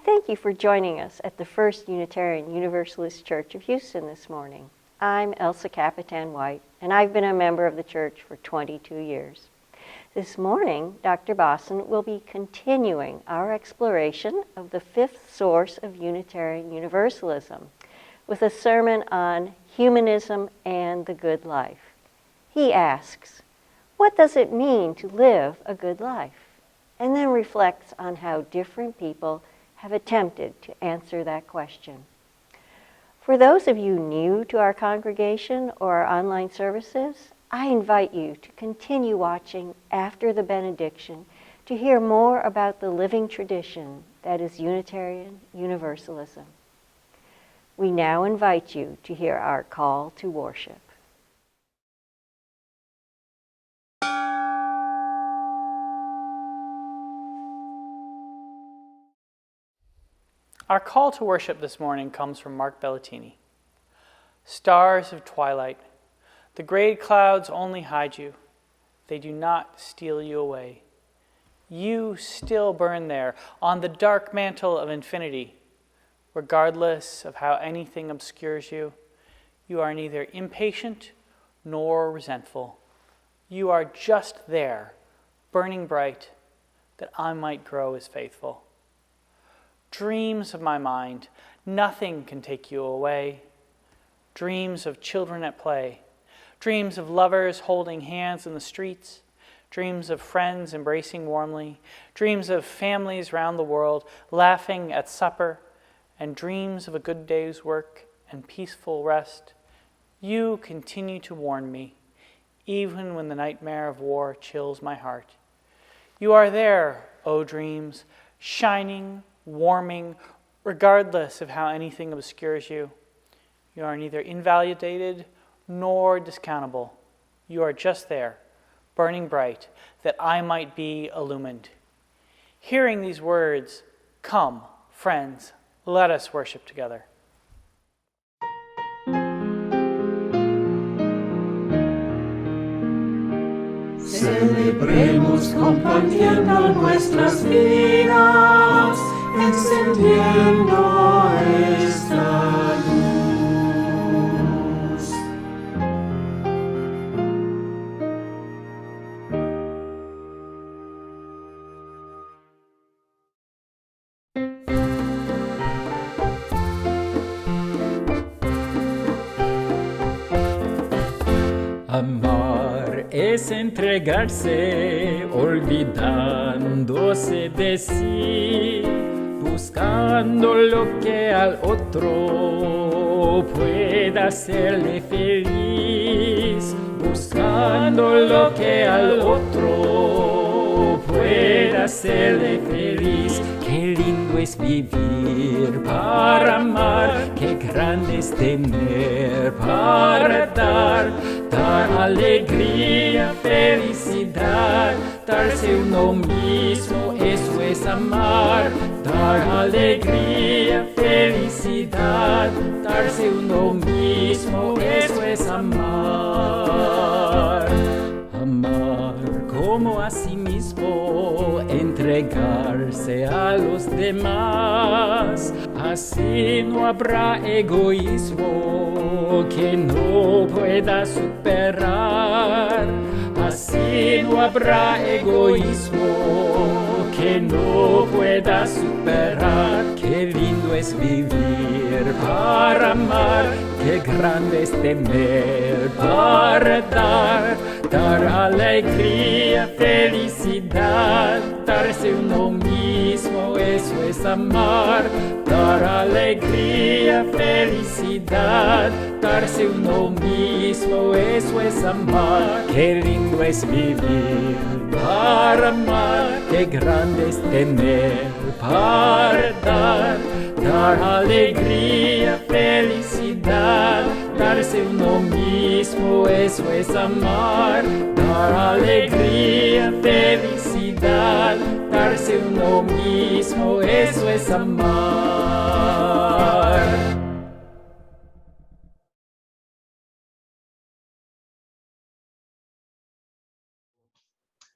Thank you for joining us at the First Unitarian Universalist Church of Houston this morning. I'm Elsa Capitan White, and I've been a member of the church for 22 years. This morning, Dr. Bossen will be continuing our exploration of the fifth source of Unitarian Universalism with a sermon on humanism and the good life. He asks, what does it mean to live a good life? And then reflects on how different people have attempted to answer that question. For those of you new to our congregation or our online services, I invite you to continue watching after the benediction to hear more about the living tradition that is Unitarian Universalism. We now invite you to hear our call to worship. Our call to worship this morning comes from Mark Bellatini. Stars of twilight, the gray clouds only hide you. They do not steal you away. You still burn there on the dark mantle of infinity. Regardless of how anything obscures you, you are neither impatient nor resentful. You are just there, burning bright, that I might grow as faithful. Dreams of my mind, nothing can take you away. Dreams of children at play, dreams of lovers holding hands in the streets, dreams of friends embracing warmly, dreams of families round the world laughing at supper, and dreams of a good day's work and peaceful rest. You continue to warn me, even when the nightmare of war chills my heart. You are there, O dreams, shining, warming, regardless of how anything obscures you. You are neither invalidated nor discountable. You are just there, burning bright, that I might be illumined. Hearing these words, come, friends, let us worship together. Celebremos compartiendo nuestras vidas, encendiendo esta luz. Amar es entregarse, olvidándose de sí, buscando lo que al otro pueda hacerle feliz, buscando lo que al otro pueda hacerle feliz. Qué lindo es vivir para amar, qué grande es tener para dar alegría, felicidad, darse uno mismo, eso es amar. Dar alegría, felicidad, darse uno mismo, eso es amar. Amar como a sí mismo, entregarse a los demás. Así no habrá egoísmo que no pueda superar. Así no habrá egoísmo que no pueda superar. Qué lindo es vivir para amar, qué grande es tener para dar alegría, felicidad, darse uno mismo, eso es amar. Dar alegría, felicidad, darse uno mismo, eso es amar. Qué lindo es vivir para amar, qué grande es tener para dar alegría, felicidad, darse uno mismo, eso es amar. Dar alegría, felicidad, darse uno mismo, eso es amar.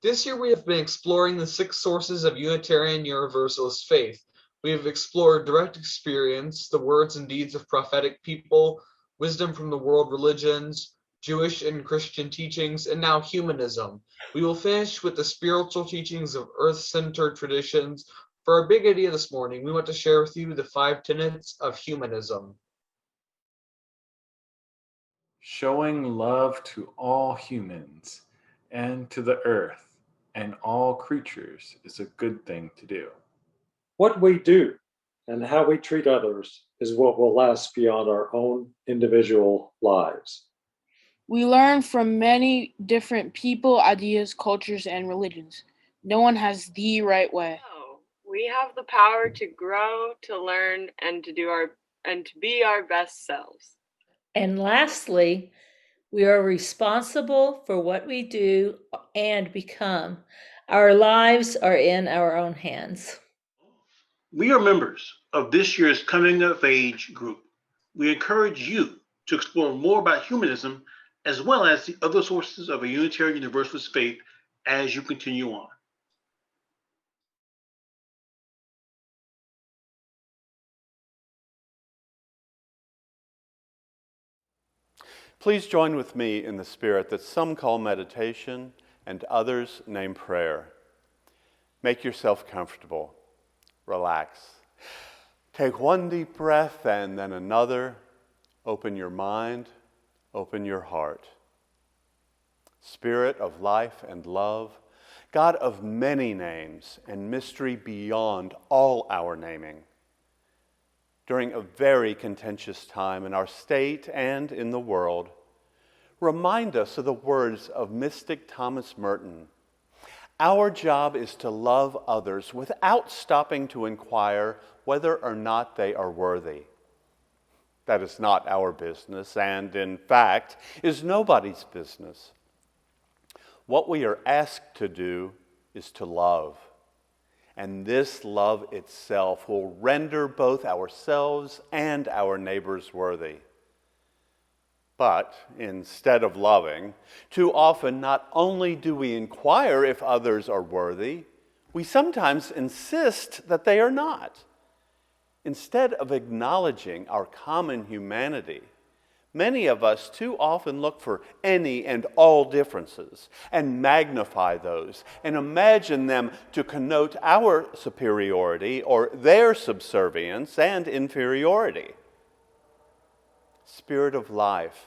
This year we have been exploring the 6 sources of Unitarian Universalist faith, We have explored direct experience, the words and deeds of prophetic people, wisdom from the world religions, Jewish and Christian teachings, and now humanism. We will finish with the spiritual teachings of earth-centered traditions. For our big idea this morning, we want to share with you the 5 tenets of humanism. Showing love to all humans and to the earth and all creatures is a good thing to do. What we do and how we treat others is what will last beyond our own individual lives. We learn from many different people, ideas, cultures, and religions. No one has the right way. No, we have the power to grow, to learn, and to be our best selves. And lastly, we are responsible for what we do and become. Our lives are in our own hands. We are members of this year's Coming of Age group. We encourage you to explore more about humanism as well as the other sources of a Unitarian Universalist faith as you continue on. Please join with me in the spirit that some call meditation and others name prayer. Make yourself comfortable. Relax. Take one deep breath and then another. Open your mind. Open your heart. Spirit of life and love, God of many names and mystery beyond all our naming. During a very contentious time in our state and in the world, remind us of the words of mystic Thomas Merton. Our job is to love others without stopping to inquire whether or not they are worthy. That is not our business, and in fact, is nobody's business. What we are asked to do is to love. And this love itself will render both ourselves and our neighbors worthy. But instead of loving, too often not only do we inquire if others are worthy, we sometimes insist that they are not. Instead of acknowledging our common humanity, many of us too often look for any and all differences and magnify those and imagine them to connote our superiority or their subservience and inferiority. Spirit of life,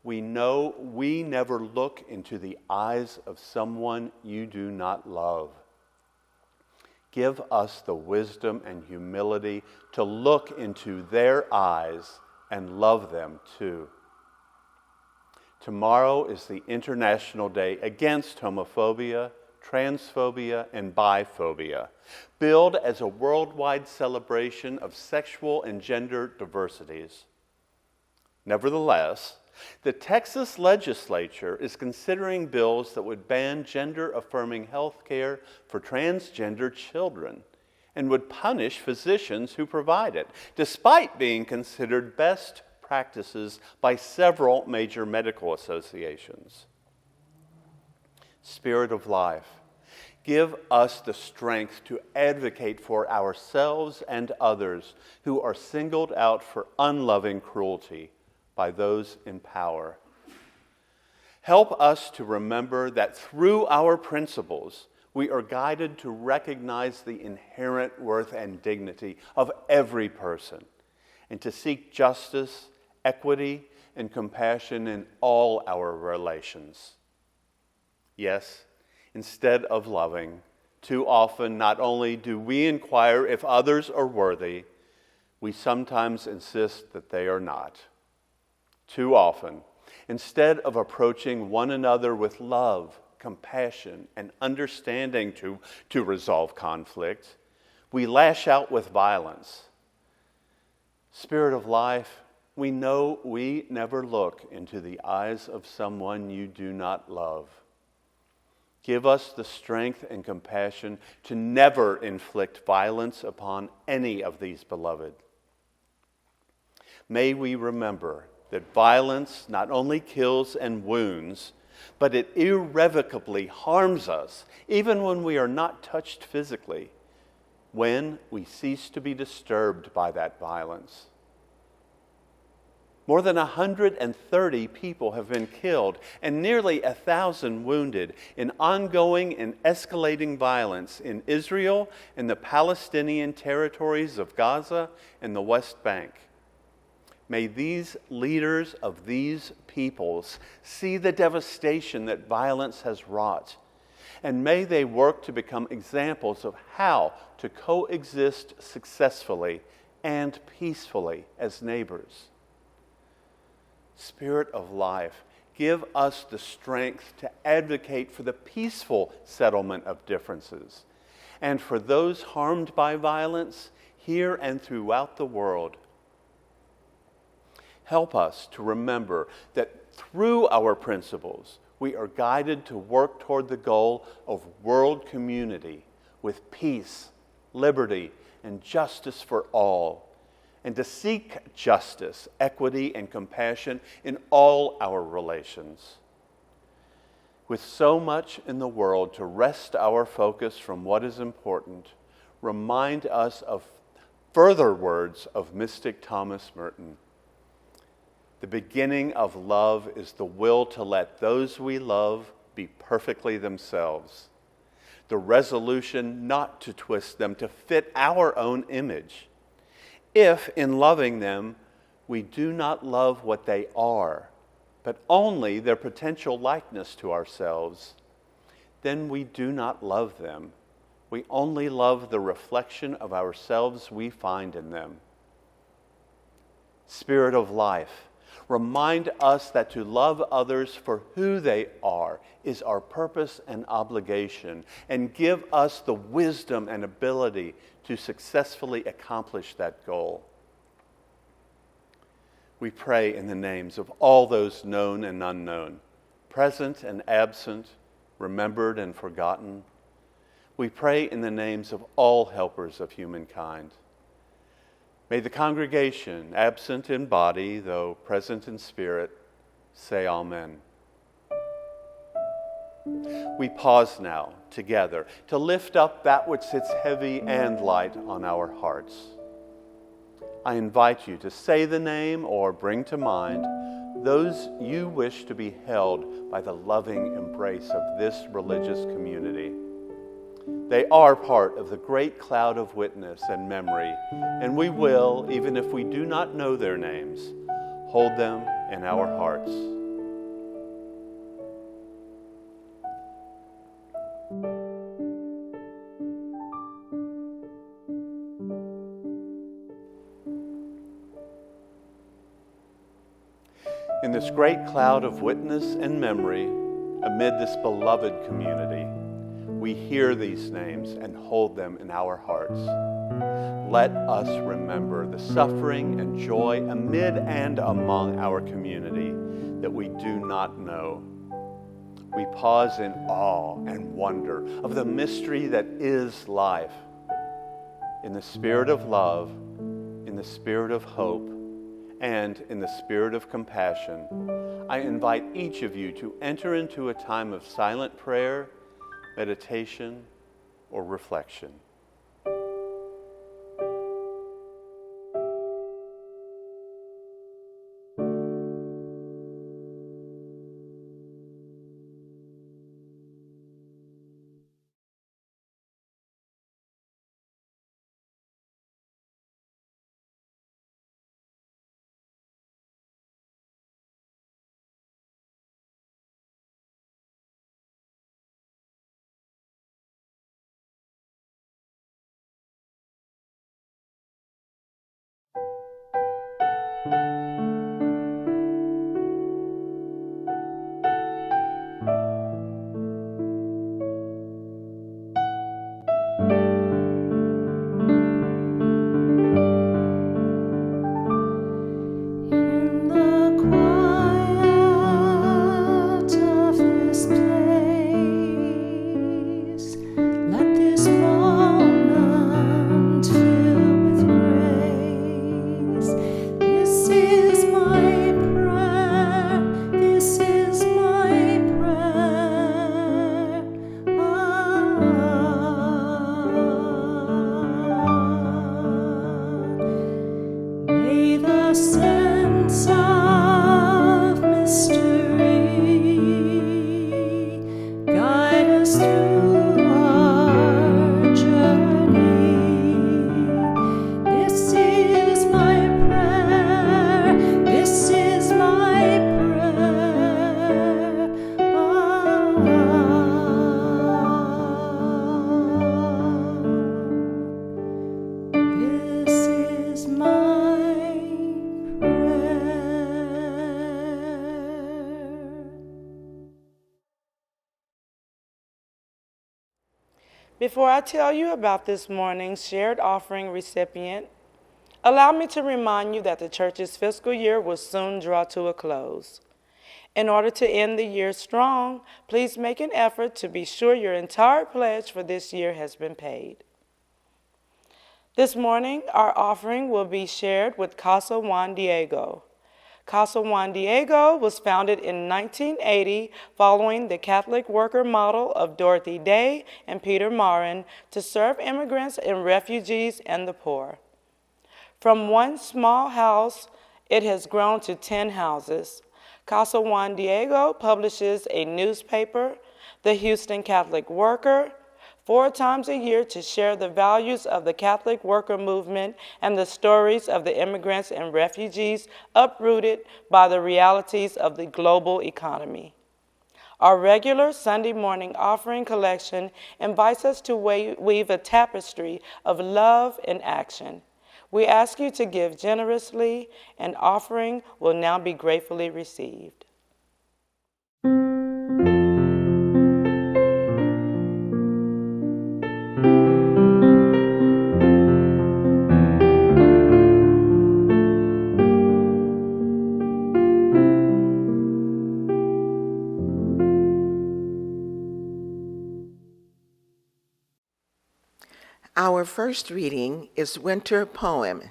we know we never look into the eyes of someone you do not love. Give us the wisdom and humility to look into their eyes and love them too. Tomorrow is the International Day against homophobia, transphobia, and biphobia, billed as a worldwide celebration of sexual and gender diversities. Nevertheless, the Texas legislature is considering bills that would ban gender-affirming health care for transgender children and would punish physicians who provide it, despite being considered best practices by several major medical associations. Spirit of life, give us the strength to advocate for ourselves and others who are singled out for unloving cruelty by those in power. Help us to remember that through our principles, we are guided to recognize the inherent worth and dignity of every person and to seek justice, equity, and compassion in all our relations. Yes, instead of loving, too often not only do we inquire if others are worthy, we sometimes insist that they are not. Too often, instead of approaching one another with love, compassion, and understanding to resolve conflict, we lash out with violence. Spirit of life, we know we never look into the eyes of someone you do not love. Give us the strength and compassion to never inflict violence upon any of these beloved. May we remember that violence not only kills and wounds, but it irrevocably harms us, even when we are not touched physically. when we cease to be disturbed by that violence. More than 130 people have been killed and nearly 1,000 wounded in ongoing and escalating violence in Israel and the Palestinian territories of Gaza and the West Bank. May these leaders of these peoples see the devastation that violence has wrought, and may they work to become examples of how to coexist successfully and peacefully as neighbors. Spirit of life, give us the strength to advocate for the peaceful settlement of differences, and for those harmed by violence here and throughout the world. Help us to remember that through our principles, we are guided to work toward the goal of world community with peace, liberty, and justice for all, and to seek justice, equity, and compassion in all our relations. With so much in the world to wrest our focus from what is important, remind us of further words of mystic Thomas Merton. The beginning of love is the will to let those we love be perfectly themselves, the resolution not to twist them to fit our own image. If, in loving them, we do not love what they are, but only their potential likeness to ourselves, then we do not love them. We only love the reflection of ourselves we find in them. Spirit of life, remind us that to love others for who they are is our purpose and obligation, and give us the wisdom and ability to successfully accomplish that goal. We pray in the names of all those known and unknown, present and absent, remembered and forgotten. We pray in the names of all helpers of humankind. May the congregation, absent in body, though present in spirit, say Amen. We pause now together to lift up that which sits heavy and light on our hearts. I invite you to say the name or bring to mind those you wish to be held by the loving embrace of this religious community. They are part of the great cloud of witness and memory, and we will, even if we do not know their names, hold them in our hearts. In this great cloud of witness and memory, amid this beloved community, we hear these names and hold them in our hearts. Let us remember the suffering and joy amid and among our community that we do not know. We pause in awe and wonder of the mystery that is life. In the spirit of love, in the spirit of hope, and in the spirit of compassion, I invite each of you to enter into a time of silent prayer, meditation, or reflection. a sense of mystery. Guide us through our journey. This is my prayer. This is my prayer. This is my prayer. Before I tell you about this morning's shared offering recipient, allow me to remind you that the church's fiscal year will soon draw to a close. In order to end the year strong, please make an effort to be sure your entire pledge for this year has been paid. This morning, our offering will be shared with Casa Juan Diego. Casa Juan Diego was founded in 1980 following the Catholic worker model of Dorothy Day and Peter Marin to serve immigrants and refugees and the poor. From one small house, it has grown to 10 houses. Casa Juan Diego publishes a newspaper, the Houston Catholic Worker, 4 times a year to share the values of the Catholic worker movement and the stories of the immigrants and refugees uprooted by the realities of the global economy. Our regular Sunday morning offering collection invites us to weave a tapestry of love and action. We ask you to give generously, and offering will now be gratefully received. Our first reading is Winter Poem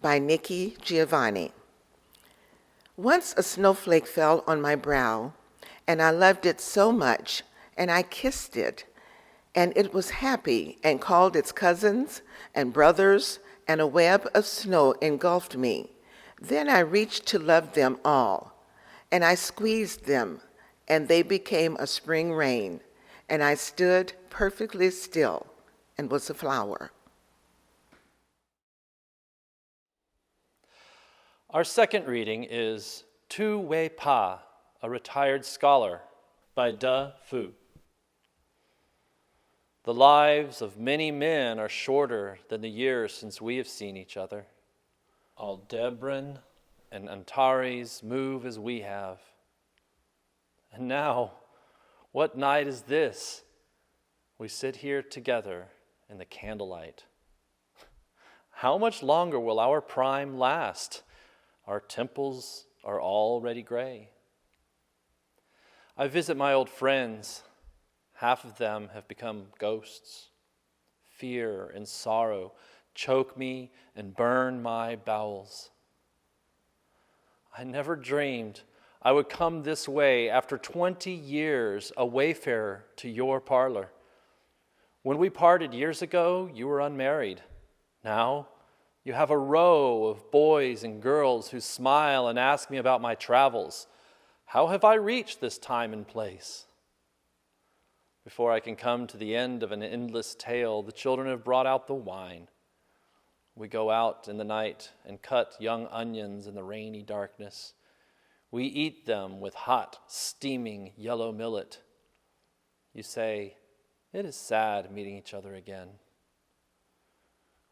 by Nikki Giovanni. Once a snowflake fell on my brow, and I loved it so much, and I kissed it, and it was happy and called its cousins and brothers, and a web of snow engulfed me. Then I reached to love them all, and I squeezed them, and they became a spring rain, and I stood perfectly still and was a flower. Our second reading is Tu Wei Pa, a Retired Scholar, by De Fu. The lives of many men are shorter than the years since we have seen each other. Aldebaran and Antares move as we have. And now, what night is this? We sit here together in the candlelight. How much longer will our prime last? Our temples are already gray. I visit my old friends. Half of them have become ghosts. Fear and sorrow choke me and burn my bowels. I never dreamed I would come this way after 20 years, a wayfarer to your parlor. When we parted years ago, you were unmarried. Now, you have a row of boys and girls who smile and ask me about my travels. How have I reached this time and place? Before I can come to the end of an endless tale, the children have brought out the wine. We go out in the night and cut young onions in the rainy darkness. We eat them with hot, steaming yellow millet. You say, it is sad meeting each other again.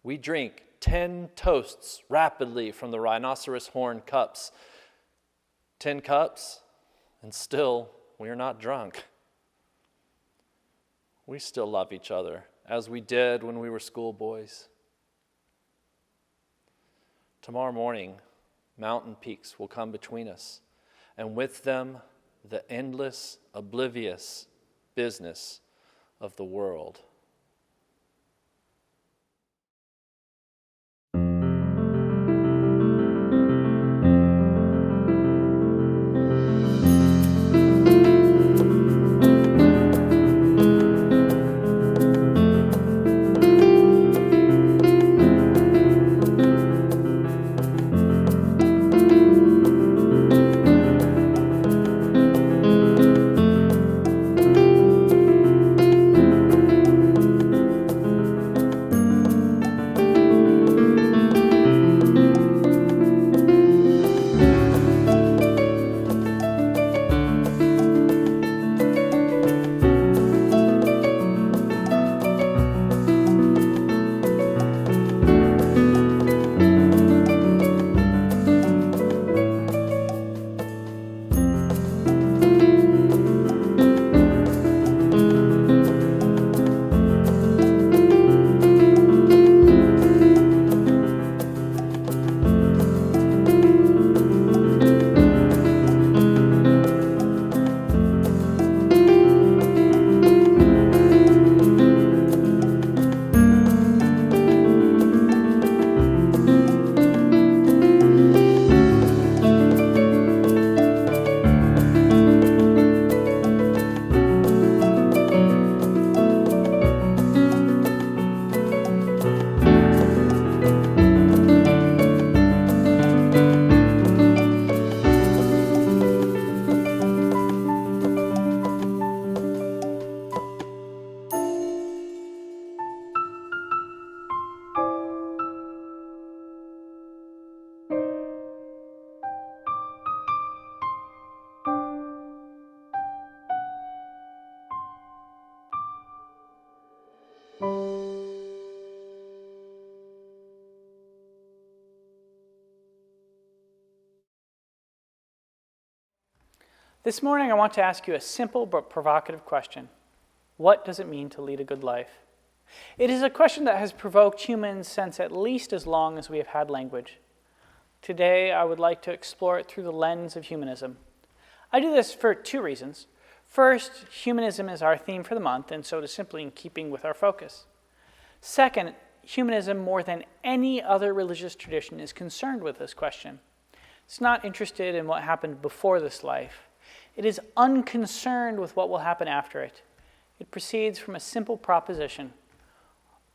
We drink 10 toasts rapidly from the rhinoceros horn cups. 10 cups, and still we are not drunk. We still love each other as we did when we were schoolboys. Tomorrow morning, mountain peaks will come between us, and with them, the endless, oblivious business of the world. This morning, I want to ask you a simple but provocative question. What does it mean to lead a good life? It is a question that has provoked humans since at least as long as we have had language. Today, I would like to explore it through the lens of humanism. I do this for two reasons. First, humanism is our theme for the month, and so it is simply in keeping with our focus. Second, humanism, more than any other religious tradition, is concerned with this question. It's not interested in what happened before this life. It is unconcerned with what will happen after it. It proceeds from a simple proposition.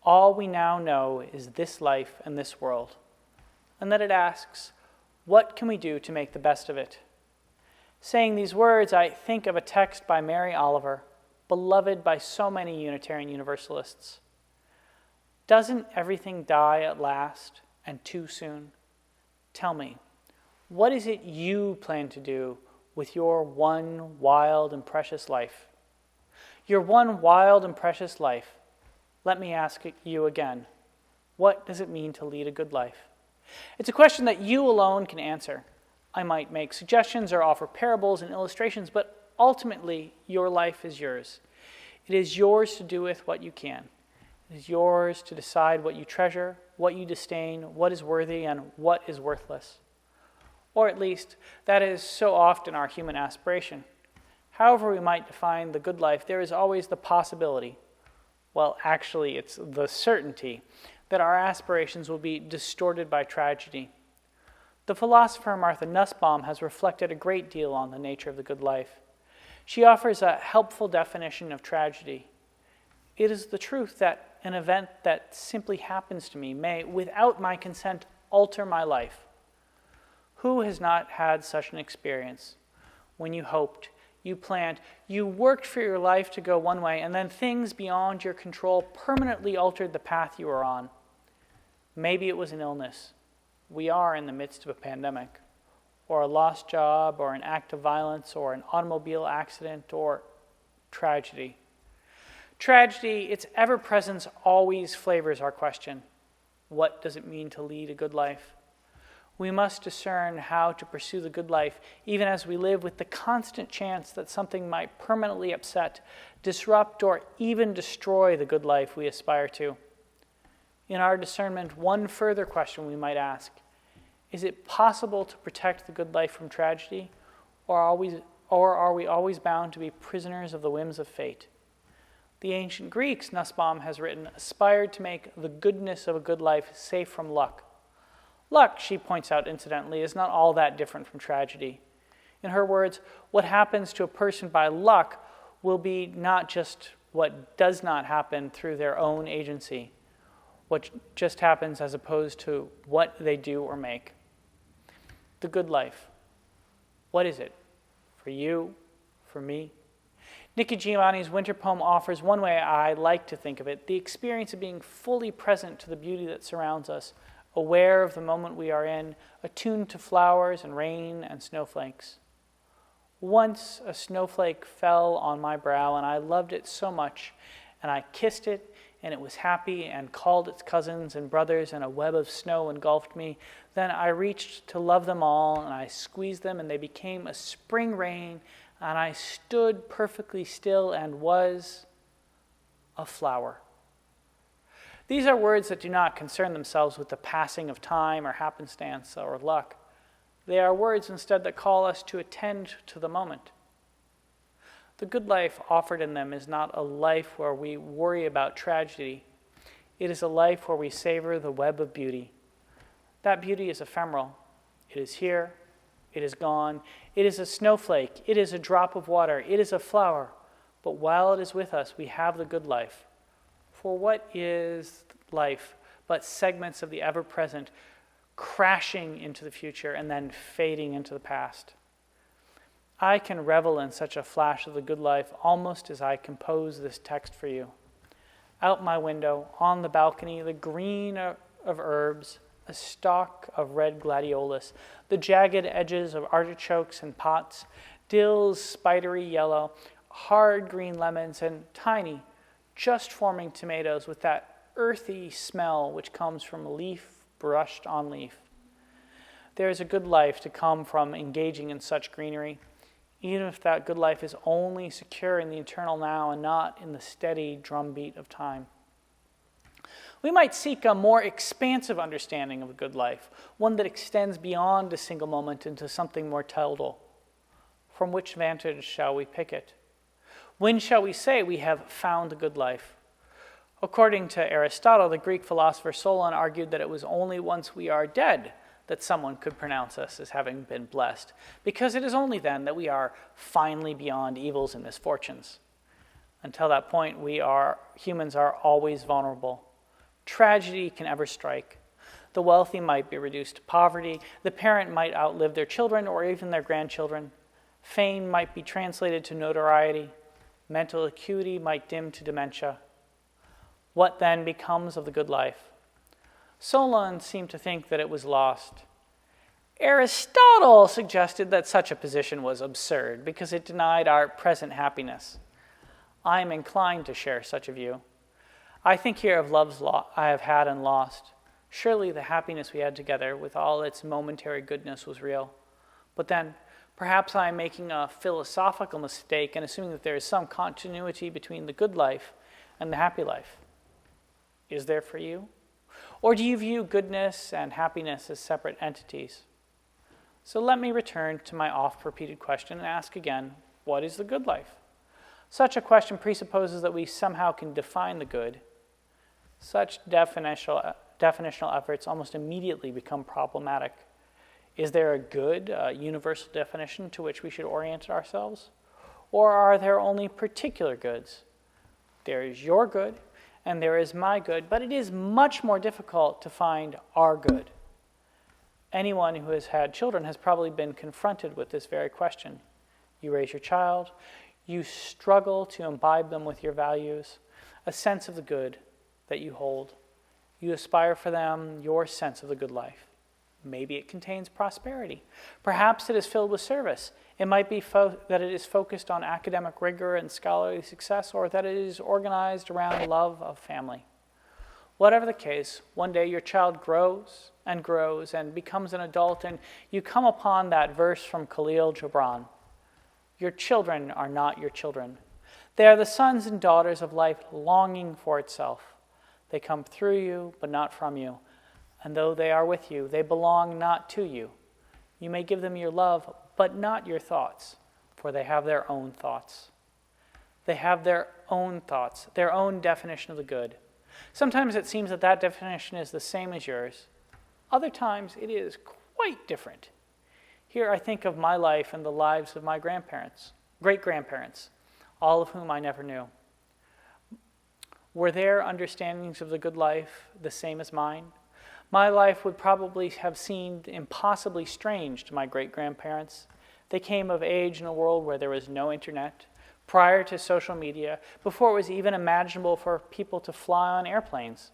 All we now know is this life and this world. And then it asks, what can we do to make the best of it? Saying these words, I think of a text by Mary Oliver, beloved by so many Unitarian Universalists. Doesn't everything die at last and too soon? Tell me, what is it you plan to do with your one wild and precious life? Your one wild and precious life. Let me ask you again, what does it mean to lead a good life? It's a question that you alone can answer. I might make suggestions or offer parables and illustrations, but ultimately, your life is yours. It is yours to do with what you can. It is yours to decide what you treasure, what you disdain, what is worthy, and what is worthless. Or at least, that is so often our human aspiration. However we might define the good life, there is always the possibility, well, actually, it's the certainty, that our aspirations will be distorted by tragedy. The philosopher Martha Nussbaum has reflected a great deal on the nature of the good life. She offers a helpful definition of tragedy. It is the truth that an event that simply happens to me may, without my consent, alter my life. Who has not had such an experience? When you hoped, you planned, you worked for your life to go one way, and then things beyond your control permanently altered the path you were on. Maybe it was an illness. We are in the midst of a pandemic, or a lost job, or an act of violence, or an automobile accident, or tragedy. Tragedy, its ever-presence always flavors our question. What does it mean to lead a good life? We must discern how to pursue the good life, even as we live with the constant chance that something might permanently upset, disrupt, or even destroy the good life we aspire to. In our discernment, one further question we might ask, is it possible to protect the good life from tragedy, or are we always bound to be prisoners of the whims of fate? The ancient Greeks, Nussbaum has written, aspired to make the goodness of a good life safe from luck. Luck, she points out incidentally, is not all that different from tragedy. In her words, what happens to a person by luck will be not just what does not happen through their own agency, what just happens as opposed to what they do or make. The good life. What is it? For you? For me? Nikki Giovanni's winter poem offers one way I like to think of it, the experience of being fully present to the beauty that surrounds us, aware of the moment we are in, attuned to flowers and rain and snowflakes. Once a snowflake fell on my brow, and I loved it so much, and I kissed it, and it was happy and called its cousins and brothers, and a web of snow engulfed me. Then I reached to love them all, and I squeezed them, and they became a spring rain, and I stood perfectly still and was a flower. These are words that do not concern themselves with the passing of time or happenstance or luck. They are words instead that call us to attend to the moment. The good life offered in them is not a life where we worry about tragedy. It is a life where we savor the web of beauty. That beauty is ephemeral. It is here. It is gone. It is a snowflake. It is a drop of water. It is a flower. But while it is with us, we have the good life. For what is life but segments of the ever-present crashing into the future and then fading into the past? I can revel in such a flash of the good life almost as I compose this text for you. Out my window, on the balcony, the green of herbs, a stalk of red gladiolus, the jagged edges of artichokes and pots, dill's spidery yellow, hard green lemons, and tiny, just forming tomatoes with that earthy smell which comes from leaf brushed on leaf. There is a good life to come from engaging in such greenery. even if that good life is only secure in the eternal now and not in the steady drumbeat of time. We might seek a more expansive understanding of a good life, one that extends beyond a single moment into something more total. From which vantage shall we pick it? When shall we say we have found the good life? According to Aristotle, the Greek philosopher Solon argued that it was only once we are dead that someone could pronounce us as having been blessed, because it is only then that we are finally beyond evils and misfortunes. Until that point, humans are always vulnerable. Tragedy can ever strike. The wealthy might be reduced to poverty. The parent might outlive their children or even their grandchildren. Fame might be translated to notoriety. Mental acuity might dim to dementia. What then becomes of the good life? Solon seemed to think that it was lost. Aristotle suggested that such a position was absurd because it denied our present happiness. I am inclined to share such a view. I think here of loves I have had and lost. Surely the happiness we had together with all its momentary goodness was real. But then, perhaps I am making a philosophical mistake in assuming that there is some continuity between the good life and the happy life. Is there for you? Or do you view goodness and happiness as separate entities? So let me return to my oft-repeated question and ask again, what is the good life? Such a question presupposes that we somehow can define the good. Such definitional efforts almost immediately become problematic. Is there a good, universal definition to which we should orient ourselves? Or are there only particular goods? There is your good, and there is my good, but it is much more difficult to find our good. Anyone who has had children has probably been confronted with this very question. You raise your child, you struggle to imbibe them with your values, a sense of the good that you hold. You aspire for them your sense of the good life. Maybe it contains prosperity. Perhaps it is filled with service. It might be that it is focused on academic rigor and scholarly success, or that it is organized around love of family. Whatever the case, one day your child grows and becomes an adult, and you come upon that verse from Khalil Gibran. Your children are not your children. They are the sons and daughters of life longing for itself. They come through you, but not from you. And though they are with you, they belong not to you. You may give them your love, but not your thoughts, for they have their own thoughts. They have their own thoughts, their own definition of the good. Sometimes it seems that that definition is the same as yours. Other times it is quite different. Here I think of my life and the lives of my grandparents, great-grandparents, all of whom I never knew. Were their understandings of the good life the same as mine? My life would probably have seemed impossibly strange to my great-grandparents. They came of age in a world where there was no internet, prior to social media, before it was even imaginable for people to fly on airplanes.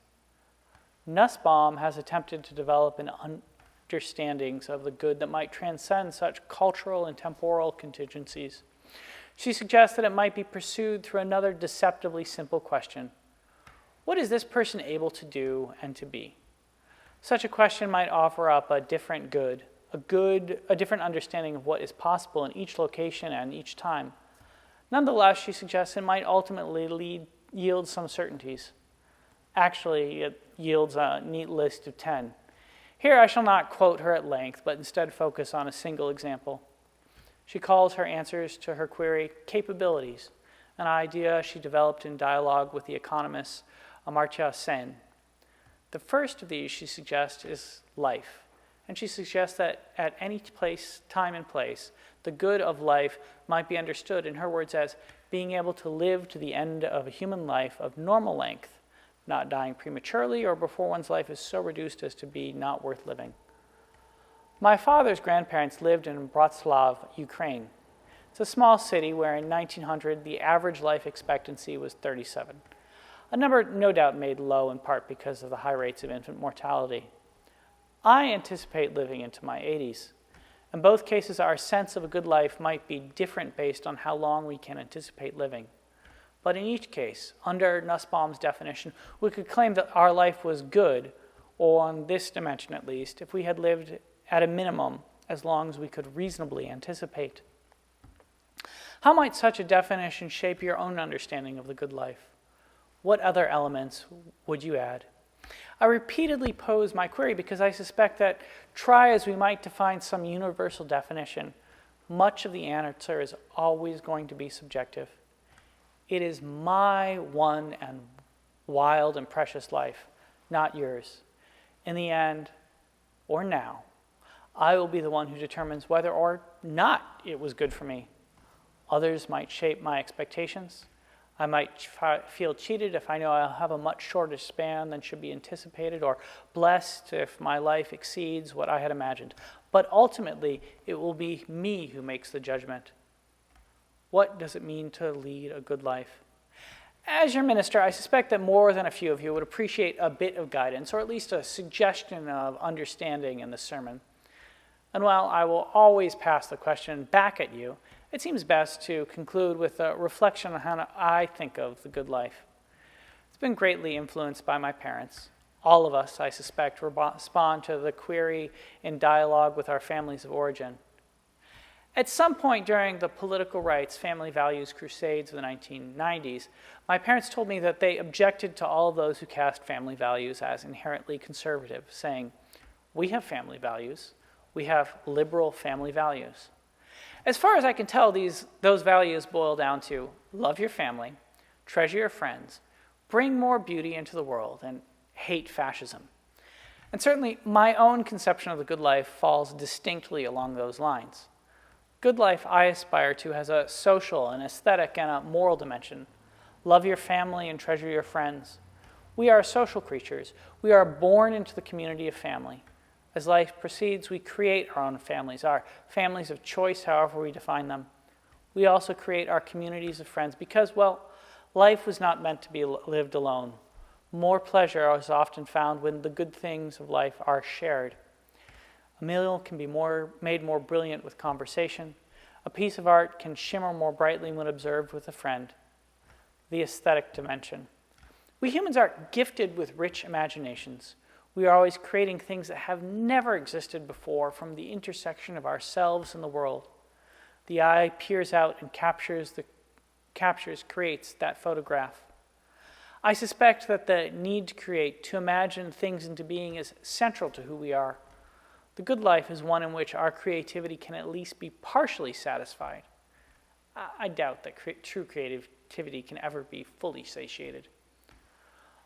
Nussbaum has attempted to develop an understandings of the good that might transcend such cultural and temporal contingencies. She suggests that it might be pursued through another deceptively simple question. What is this person able to do and to be? Such a question might offer up a different good, a different understanding of what is possible in each location and each time. Nonetheless, she suggests it might ultimately yield some certainties. Actually, it yields a neat list of 10. Here I shall not quote her at length, but instead focus on a single example. She calls her answers to her query capabilities, an idea she developed in dialogue with the economist Amartya Sen. The first of these, she suggests, is life. And she suggests that at any place, time and place, the good of life might be understood, in her words, as being able to live to the end of a human life of normal length, not dying prematurely or before one's life is so reduced as to be not worth living. My father's grandparents lived in Bratslav, Ukraine. It's a small city where in 1900 the average life expectancy was 37. A number no doubt made low in part because of the high rates of infant mortality. I anticipate living into my 80s. In both cases, our sense of a good life might be different based on how long we can anticipate living. But in each case, under Nussbaum's definition, we could claim that our life was good, or on this dimension at least, if we had lived at a minimum as long as we could reasonably anticipate. How might such a definition shape your own understanding of the good life? What other elements would you add? I repeatedly pose my query because I suspect that, try as we might to find some universal definition, much of the answer is always going to be subjective. It is my one and wild and precious life, not yours. In the end, or now, I will be the one who determines whether or not it was good for me. Others might shape my expectations. I might feel cheated if I know I'll have a much shorter span than should be anticipated, or blessed if my life exceeds what I had imagined. But ultimately, it will be me who makes the judgment. What does it mean to lead a good life? As your minister, I suspect that more than a few of you would appreciate a bit of guidance, or at least a suggestion of understanding in the sermon. And while I will always pass the question back at you, it seems best to conclude with a reflection on how I think of the good life. It's been greatly influenced by my parents. All of us, I suspect, respond to the query in dialogue with our families of origin. At some point during the political rights family values crusades of the 1990s, my parents told me that they objected to all of those who cast family values as inherently conservative, saying, "We have family values. We have liberal family values." As far as I can tell, those values boil down to love your family, treasure your friends, bring more beauty into the world, and hate fascism. And certainly my own conception of the good life falls distinctly along those lines. Good life I aspire to has a social, an aesthetic, and a moral dimension. Love your family and treasure your friends. We are social creatures. We are born into the community of family. As life proceeds, we create our own families, our families of choice, however we define them. We also create our communities of friends because, well, life was not meant to be lived alone. More pleasure is often found when the good things of life are shared. A meal can be made more brilliant with conversation. A piece of art can shimmer more brightly when observed with a friend. The aesthetic dimension. We humans are gifted with rich imaginations. We are always creating things that have never existed before from the intersection of ourselves and the world. The eye peers out and creates that photograph. I suspect that the need to create, to imagine things into being is central to who we are. The good life is one in which our creativity can at least be partially satisfied. I doubt that true creativity can ever be fully satiated.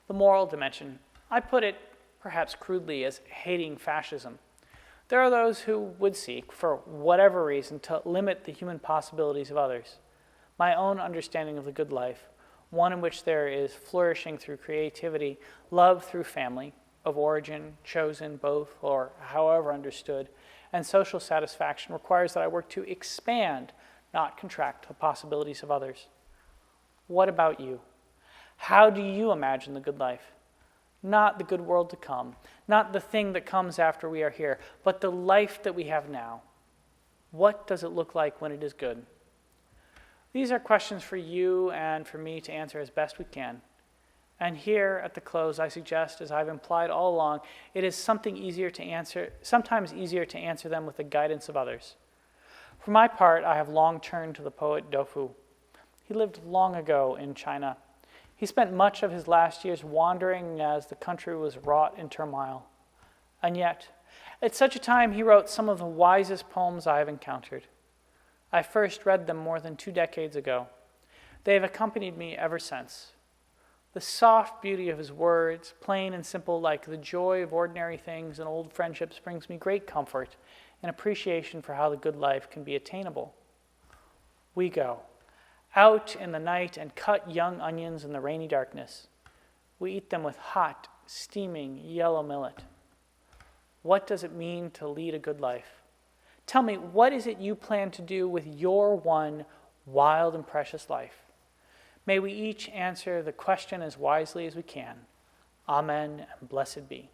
The moral dimension. I put it perhaps crudely as hating fascism. There are those who would seek, for whatever reason, to limit the human possibilities of others. My own understanding of the good life, one in which there is flourishing through creativity, love through family, of origin, chosen, both, or however understood, and social satisfaction requires that I work to expand, not contract, the possibilities of others. What about you? How do you imagine the good life? Not the good world to come, not the thing that comes after we are here, but the life that we have now. What does it look like when it is good? These are questions for you and for me to answer as best we can. And here at the close, I suggest, as I've implied all along, it is sometimes easier to answer them with the guidance of others. For my part, I have long turned to the poet Dofu. He lived long ago in China. He spent much of his last years wandering as the country was wrought in turmoil. And yet, at such a time, he wrote some of the wisest poems I have encountered. I first read them more than 2 decades ago. They have accompanied me ever since. The soft beauty of his words, plain and simple like the joy of ordinary things and old friendships, brings me great comfort and appreciation for how the good life can be attainable. We go out in the night and cut young onions in the rainy darkness. We eat them with hot, steaming yellow millet. What does it mean to lead a good life? Tell me, what is it you plan to do with your one wild and precious life? May we each answer the question as wisely as we can. Amen, and blessed be.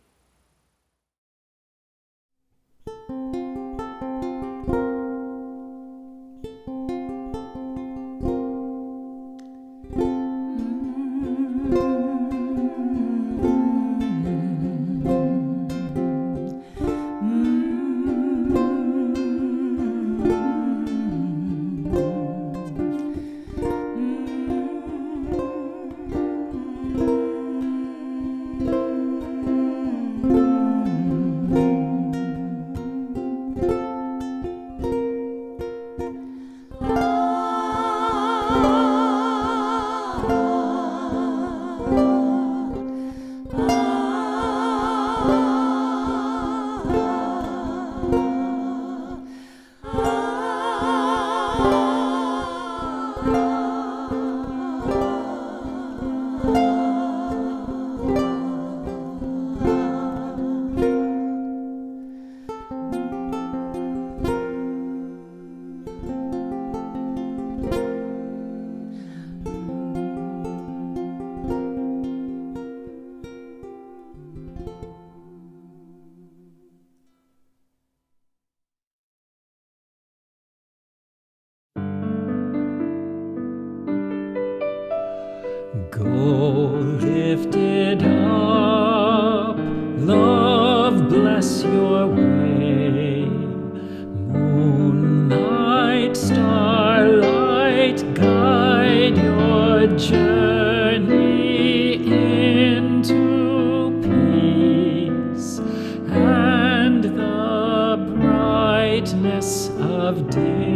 lifted up, love bless your way. Moonlight, starlight, guide your journey into peace and the brightness of day.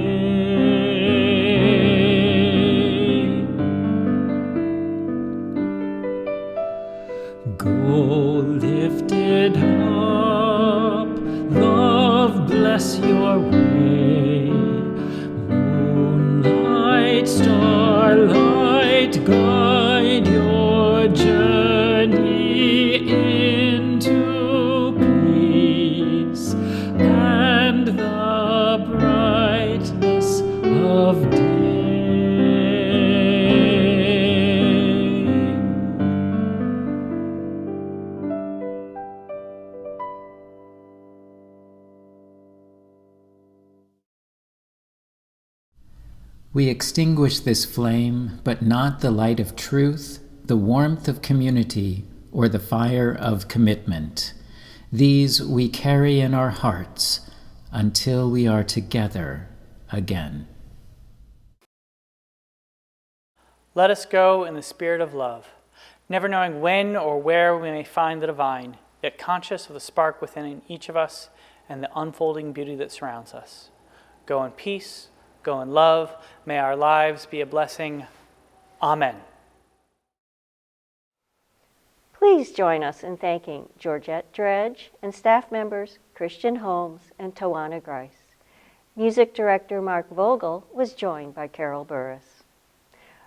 Go lifted up, love bless your way. Moonlight, starlight, guide your journey into peace and the brightness of day. We extinguish this flame, but not the light of truth, the warmth of community, or the fire of commitment. These we carry in our hearts until we are together again. Let us go in the spirit of love, never knowing when or where we may find the divine, yet conscious of the spark within each of us and the unfolding beauty that surrounds us. Go in peace, go in love. May our lives be a blessing. Amen. Please join us in thanking Georgette Dredge and staff members Christian Holmes and Tawana Grice. Music director Mark Vogel was joined by Carol Burris.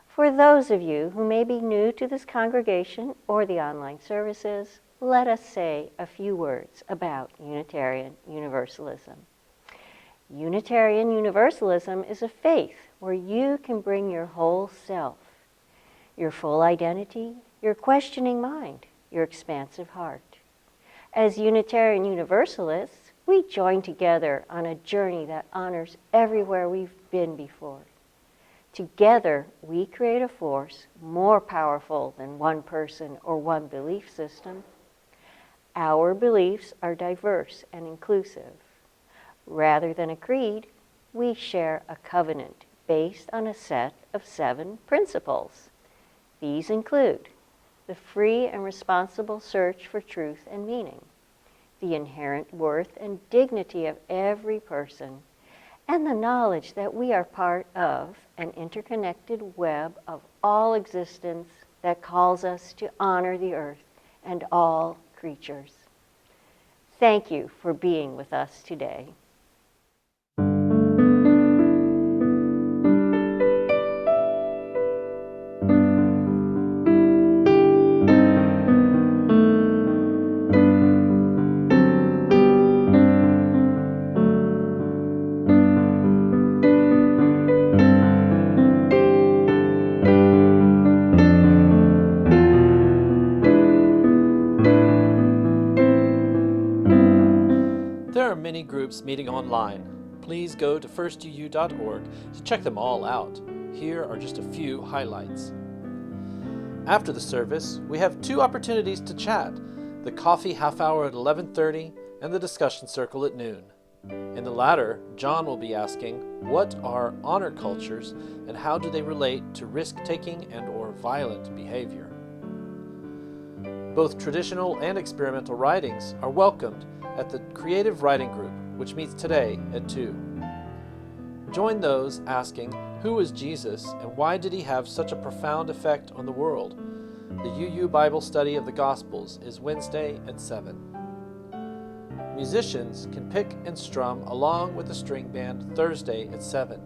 For those of you who may be new to this congregation or the online services, let us say a few words about Unitarian Universalism. Unitarian Universalism is a faith where you can bring your whole self, your full identity, your questioning mind, your expansive heart. As Unitarian Universalists, we join together on a journey that honors everywhere we've been before. Together, we create a force more powerful than one person or one belief system. Our beliefs are diverse and inclusive. Rather than a creed, we share a covenant based on a set of 7 principles. These include the free and responsible search for truth and meaning, the inherent worth and dignity of every person, and the knowledge that we are part of an interconnected web of all existence that calls us to honor the earth and all creatures. Thank you for being with us today. Many groups meeting online. Please go to firstuuhouston.org to check them all out. Here are just a few highlights. After the service, we have 2 opportunities to chat, the coffee half hour at 11:30 and the discussion circle at noon. In the latter, John will be asking, what are honor cultures and how do they relate to risk-taking and or violent behavior? Both traditional and experimental writings are welcomed at the Creative Writing Group, which meets today at 2. Join those asking, who is Jesus and why did he have such a profound effect on the world? The UU Bible Study of the Gospels is Wednesday at 7. Musicians can pick and strum along with the string band Thursday at 7.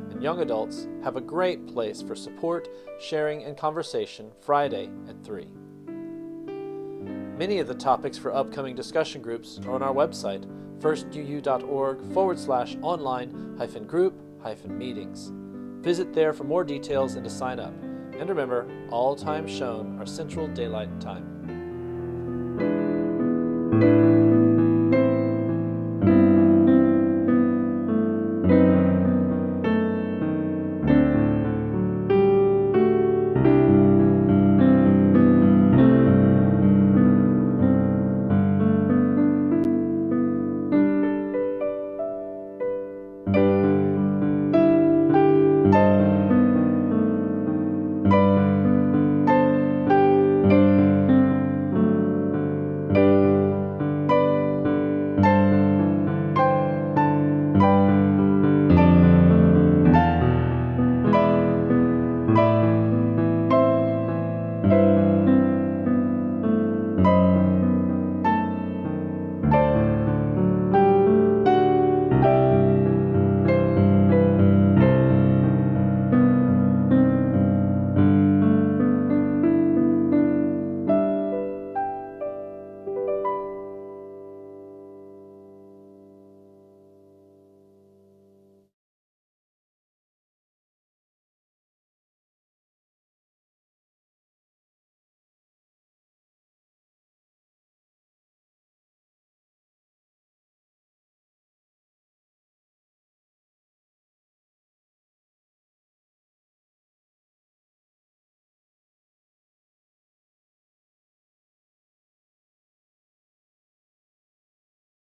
And young adults have a great place for support, sharing, and conversation Friday at 3. Many of the topics for upcoming discussion groups are on our website, firstuuhouston.org/online-group-meetings. Visit there for more details and to sign up. And remember, all times shown are Central Daylight Time.